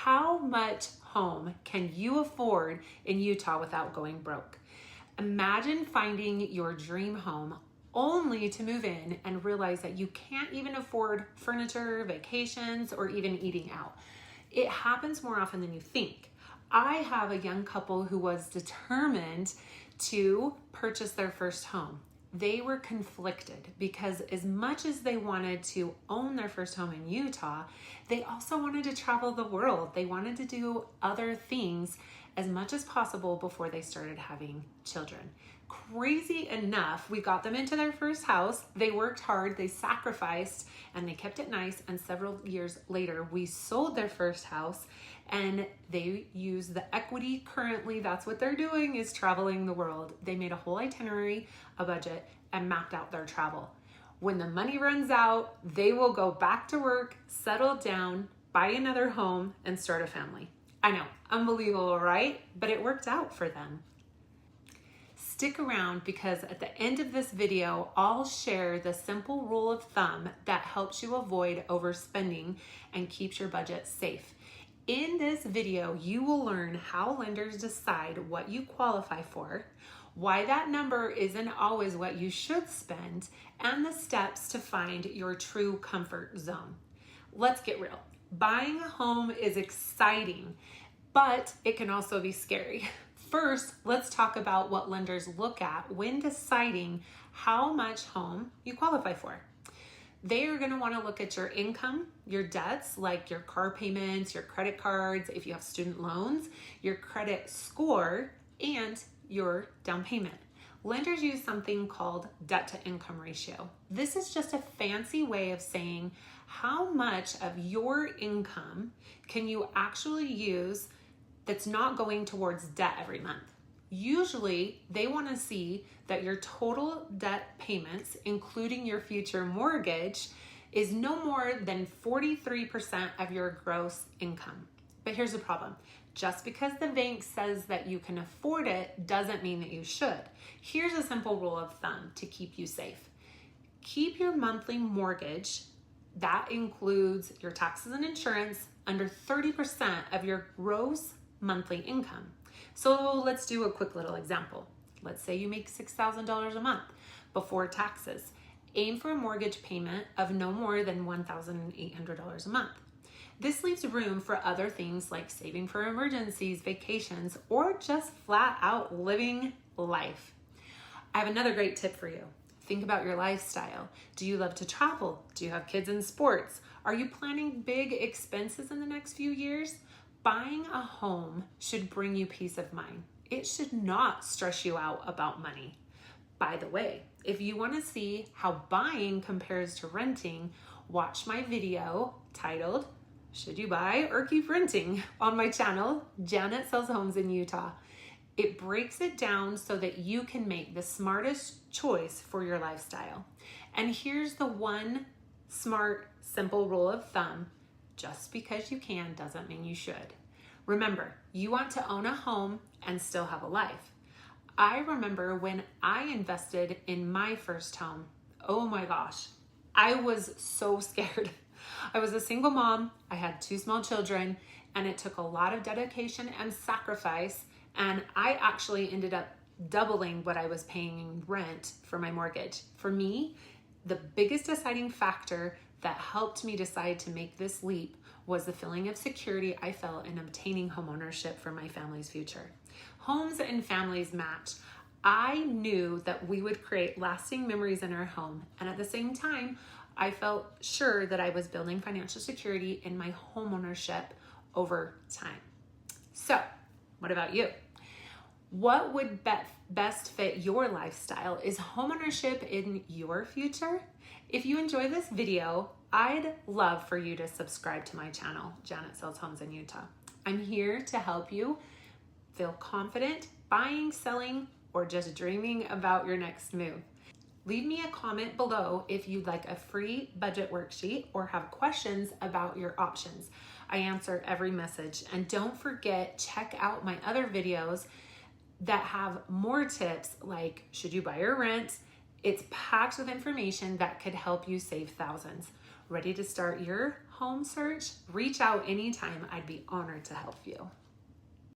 How much home can you afford in Utah without going broke? Imagine finding your dream home only to move in and realize that you can't even afford furniture, vacations, or even eating out. It happens more often than you think. I have a young couple who was determined to purchase their first home. They were conflicted because as much as they wanted to own their first home in Utah, they also wanted to travel the world. They wanted to do other things as much as possible before they started having children. Crazy enough, we got them into their first house. They worked hard, they sacrificed, and they kept it nice. And several years later, we sold their first house and they use the equity currently. That's what they're doing, is traveling the world. They made a whole itinerary, a budget, and mapped out their travel. When the money runs out, they will go back to work, settle down, buy another home, and start a family. I know, unbelievable, right? But it worked out for them. Stick around because at the end of this video, I'll share the simple rule of thumb that helps you avoid overspending and keeps your budget safe. In this video, you will learn how lenders decide what you qualify for, why that number isn't always what you should spend, and the steps to find your true comfort zone. Let's get real. Buying a home is exciting, but it can also be scary. First, let's talk about what lenders look at when deciding how much home you qualify for. They are going to want to look at your income, your debts, like your car payments, your credit cards, if you have student loans, your credit score, and your down payment. Lenders use something called debt to income ratio. This is just a fancy way of saying how much of your income can you actually use that's not going towards debt every month. Usually, they want to see that your total debt payments, including your future mortgage, is no more than 43% of your gross income. But here's the problem. Just because the bank says that you can afford it doesn't mean that you should. Here's a simple rule of thumb to keep you safe. Keep your monthly mortgage, that includes your taxes and insurance, under 30% of your gross monthly income. So let's do a quick little example. Let's say you make $6,000 a month before taxes. Aim for a mortgage payment of no more than $1,800 a month. This leaves room for other things like saving for emergencies, vacations, or just flat out living life. I have another great tip for you. Think about your lifestyle. Do you love to travel? Do you have kids in sports? Are you planning big expenses in the next few years? Buying a home should bring you peace of mind. It should not stress you out about money. By the way, if you want to see how buying compares to renting, watch my video titled, "Should You Buy or Keep Renting?" on my channel, Janet Sells Homes in Utah. It breaks it down so that you can make the smartest choice for your lifestyle. And here's the one smart, simple rule of thumb. Just because you can doesn't mean you should. Remember, you want to own a home and still have a life. I remember when I invested in my first home, oh my gosh, I was so scared. I was a single mom, I had 2 small children, and it took a lot of dedication and sacrifice, and I actually ended up doubling what I was paying in rent for my mortgage. For me, the biggest deciding factor that helped me decide to make this leap was the feeling of security I felt in obtaining homeownership for my family's future. Homes and families match. I knew that we would create lasting memories in our home, and at the same time, I felt sure that I was building financial security in my homeownership over time. So, what about you? What would best fit your lifestyle? Is homeownership in your future? If you enjoy this video, I'd love for you to subscribe to my channel, Janet Sells Homes in Utah. I'm here to help you feel confident buying, selling, or just dreaming about your next move. Leave me a comment below if you'd like a free budget worksheet or have questions about your options. I answer every message. And don't forget, check out my other videos that have more tips like should you buy or rent. It's packed with information that could help you save thousands. Ready to start your home search? Reach out anytime. I'd be honored to help you.